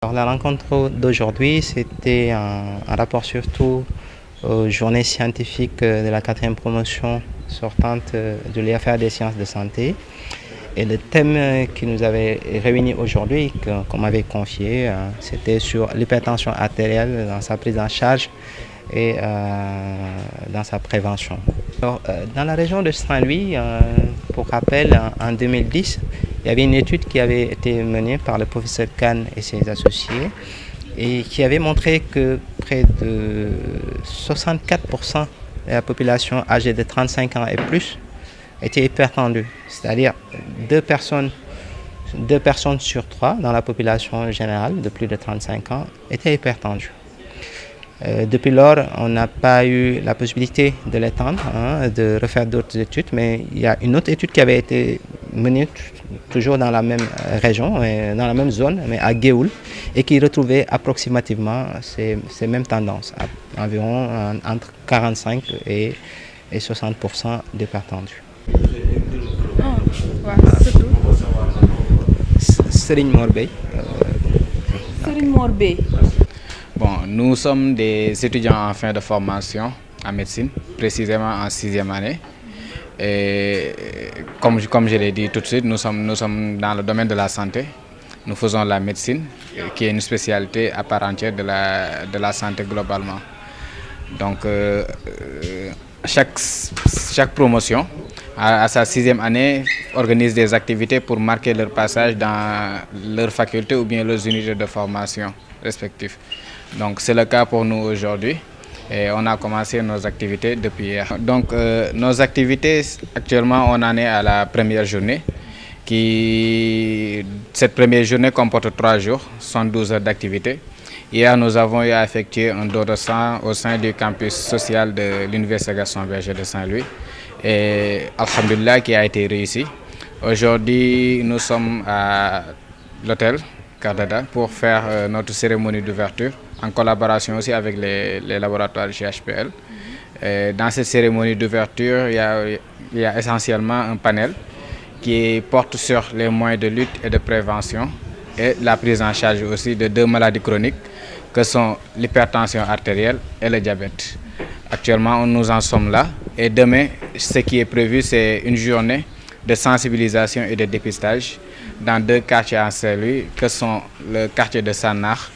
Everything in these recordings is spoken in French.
Alors, la rencontre d'aujourd'hui, c'était un rapport surtout aux journées scientifiques de la 4e promotion sortante de l'EFR des sciences de santé. Et le thème qui nous avait réunis aujourd'hui, qu'on m'avait confié, c'était sur l'hypertension artérielle dans sa prise en charge et dans sa prévention. Alors, dans la région de Saint-Louis, pour rappel, en 2010, il y avait une étude qui avait été menée par le professeur Kahn et ses associés et qui avait montré que près de 64% de la population âgée de 35 ans et plus était hypertendue, c'est-à-dire deux personnes sur 3 dans la population générale de plus de 35 ans étaient hypertendues. Depuis lors, on n'a pas eu la possibilité de l'étendre, de refaire d'autres études, mais il y a une autre étude qui avait été menée toujours dans la même région, dans la même zone, mais à Géoul, et qui retrouvait approximativement ces mêmes tendances, environ entre 45 et 60% d'hypertendus. Serigne Mor Bey. Serigne Mor Bey. Bon, nous sommes des étudiants en fin de formation en médecine, précisément en 6e année. Et comme je l'ai dit tout de suite, nous sommes dans le domaine de la santé. Nous faisons la médecine, qui est une spécialité à part entière de la santé globalement. Donc, chaque promotion, à sa 6e année, organise des activités pour marquer leur passage dans leur faculté ou bien leurs unités de formation respectives. Donc c'est le cas pour nous aujourd'hui et on a commencé nos activités depuis hier. Donc nos activités, actuellement on en est à la première journée. Cette première journée comporte 3 jours, 112 heures d'activité. Hier nous avons eu à effectuer un don de sang au sein du campus social de l'Université Gaston Berger de Saint-Louis et alhamdulillah qui a été réussi. Aujourd'hui nous sommes à l'hôtel Cardada pour faire notre cérémonie d'ouverture en collaboration aussi avec les laboratoires GHPL. Dans cette cérémonie d'ouverture, il y a essentiellement un panel qui porte sur les moyens de lutte et de prévention et la prise en charge aussi de 2 maladies chroniques que sont l'hypertension artérielle et le diabète. Actuellement, nous en sommes là et demain, ce qui est prévu, c'est une journée de sensibilisation et de dépistage dans 2 quartiers en Saint-Louis, que sont le quartier de Sanar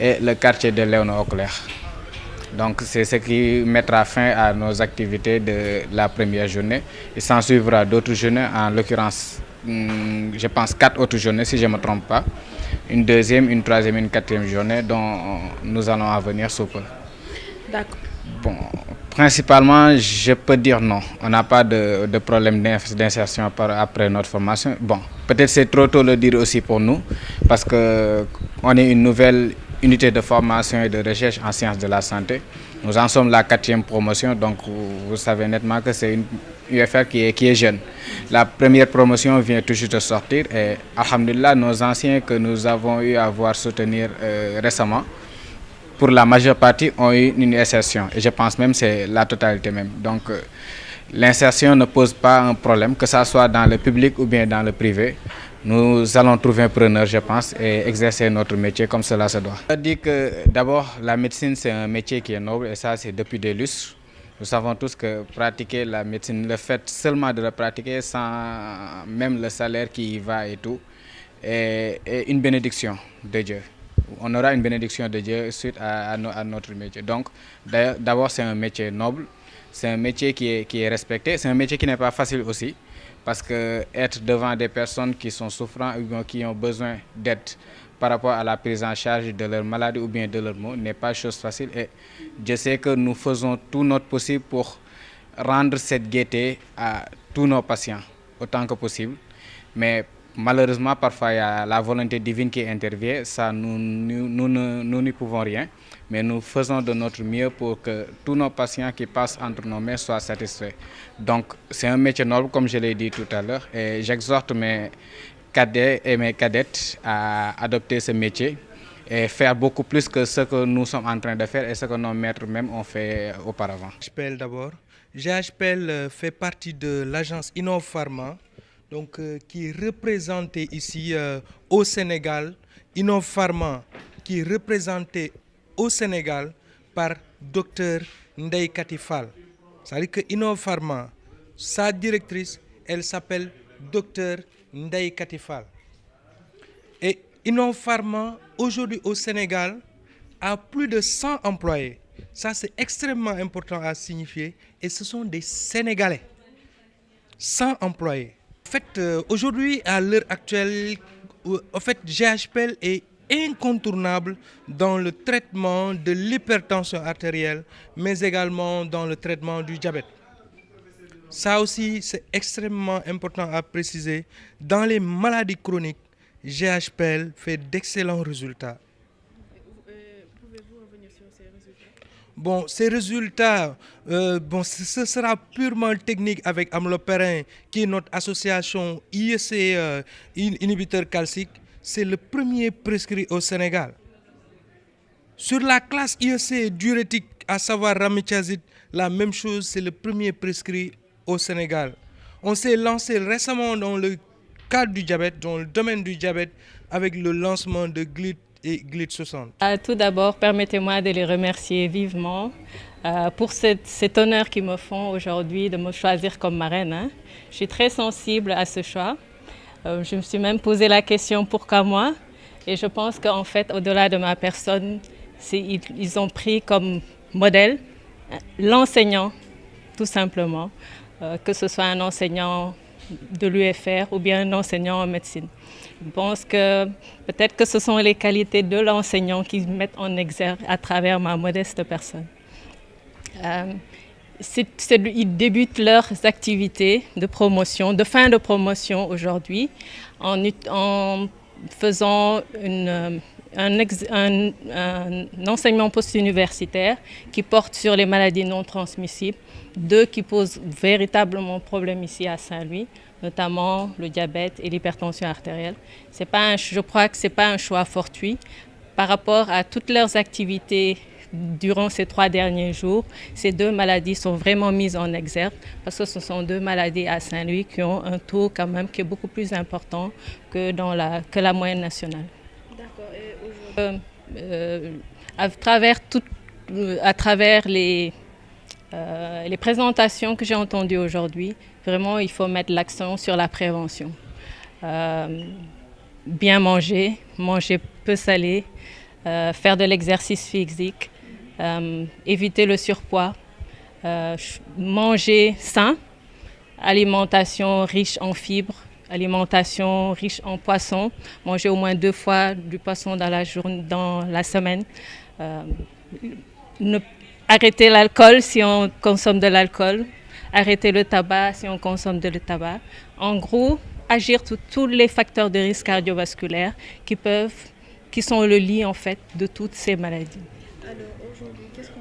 et le quartier de Léon-Auclair. Donc c'est ce qui mettra fin à nos activités de la première journée. Il s'en suivra d'autres journées, en l'occurrence, je pense 4 autres journées si je ne me trompe pas. Une 2e, une 3e, une 4e journée dont nous allons en venir sous peu. D'accord. Bon, principalement, je peux dire non. On n'a pas de problème d'insertion après notre formation. Bon, peut-être c'est trop tôt le dire aussi pour nous, parce qu'on est une nouvelle unité de formation et de recherche en sciences de la santé. Nous en sommes la 4e promotion, donc vous savez nettement que c'est une UFR qui est jeune. La première promotion vient tout juste de sortir et alhamdulillah, nos anciens que nous avons eu à voir soutenir récemment, pour la majeure partie, ont eu une insertion. Et je pense même que c'est la totalité même. Donc l'insertion ne pose pas un problème, que ce soit dans le public ou bien dans le privé. Nous allons trouver un preneur, je pense, et exercer notre métier comme cela se doit. Je dis que d'abord, la médecine, c'est un métier qui est noble et ça, c'est depuis des lustres. Nous savons tous que pratiquer la médecine, le fait seulement de la pratiquer sans même le salaire qui y va et tout, est une bénédiction de Dieu. On aura une bénédiction de Dieu suite à notre métier. Donc, d'abord, c'est un métier noble, c'est un métier qui est respecté, c'est un métier qui n'est pas facile aussi, parce que être devant des personnes qui sont souffrantes ou qui ont besoin d'aide par rapport à la prise en charge de leur maladie ou bien de leurs maux n'est pas chose facile. Et je sais que nous faisons tout notre possible pour rendre cette gaieté à tous nos patients autant que possible. Mais malheureusement, parfois, il y a la volonté divine qui intervient. Ça, nous n'y pouvons rien. Mais nous faisons de notre mieux pour que tous nos patients qui passent entre nos mains soient satisfaits. Donc, c'est un métier noble, comme je l'ai dit tout à l'heure. Et j'exhorte mes cadets et mes cadettes à adopter ce métier et faire beaucoup plus que ce que nous sommes en train de faire et ce que nos maîtres même ont fait auparavant. GHPL d'abord. GHPL fait partie de l'agence Innopharma, donc qui est représentée ici au Sénégal. Innopharma qui est représentée au Sénégal par Dr Ndeye Kati Fall. C'est-à-dire que Innofarma, sa directrice, elle s'appelle Dr Ndeye Kati Fall. Et Innofarma, aujourd'hui au Sénégal, a plus de 100 employés. Ça, c'est extrêmement important à signifier. Et ce sont des Sénégalais. 100 employés. En fait, aujourd'hui, à l'heure actuelle, en fait, GHPL est incontournable dans le traitement de l'hypertension artérielle, mais également dans le traitement du diabète. Ça aussi, c'est extrêmement important à préciser. Dans les maladies chroniques, GHPL fait d'excellents résultats. Pouvez-vous revenir sur ces résultats? Bon, ces résultats, ce sera purement technique avec amlopérin, qui est notre association IEC inhibiteur calcique. C'est le premier prescrit au Sénégal. Sur la classe IEC diurétique, à savoir ramiprozole, la même chose, c'est le premier prescrit au Sénégal. On s'est lancé récemment dans le cadre du diabète, dans le domaine du diabète, avec le lancement de GLIT et GLIT 60. Tout d'abord, permettez-moi de les remercier vivement pour cet honneur qu'ils me font aujourd'hui de me choisir comme marraine, hein. Je suis très sensible à ce choix. Je me suis même posé la question pourquoi moi, et je pense qu'en fait, au-delà de ma personne, ils ont pris comme modèle l'enseignant, tout simplement, que ce soit un enseignant de l'UFR ou bien un enseignant en médecine. Je pense que peut-être que ce sont les qualités de l'enseignant qui mettent en exergue à travers ma modeste personne. Ils débutent leurs activités de promotion, de fin de promotion aujourd'hui, en faisant un enseignement post-universitaire qui porte sur les maladies non transmissibles, deux qui posent véritablement problème ici à Saint-Louis, notamment le diabète et l'hypertension artérielle. Je crois que ce n'est pas un choix fortuit. Par rapport à toutes leurs activités durant ces 3 derniers jours, ces 2 maladies sont vraiment mises en exergue parce que ce sont 2 maladies à Saint-Louis qui ont un taux quand même qui est beaucoup plus important que la moyenne nationale. D'accord. Et aujourd'hui, à travers les présentations que j'ai entendues aujourd'hui, vraiment il faut mettre l'accent sur la prévention. Bien manger, manger peu salé, faire de l'exercice physique, éviter le surpoids, manger sain, alimentation riche en fibres, alimentation riche en poissons, manger au moins 2 fois du poisson dans la semaine, arrêter l'alcool si on consomme de l'alcool, arrêter le tabac si on consomme de le tabac. En gros, agir sur tous les facteurs de risque cardiovasculaire qui sont le lit en fait de toutes ces maladies. alors aujourd'hui, qu'est-ce qu'on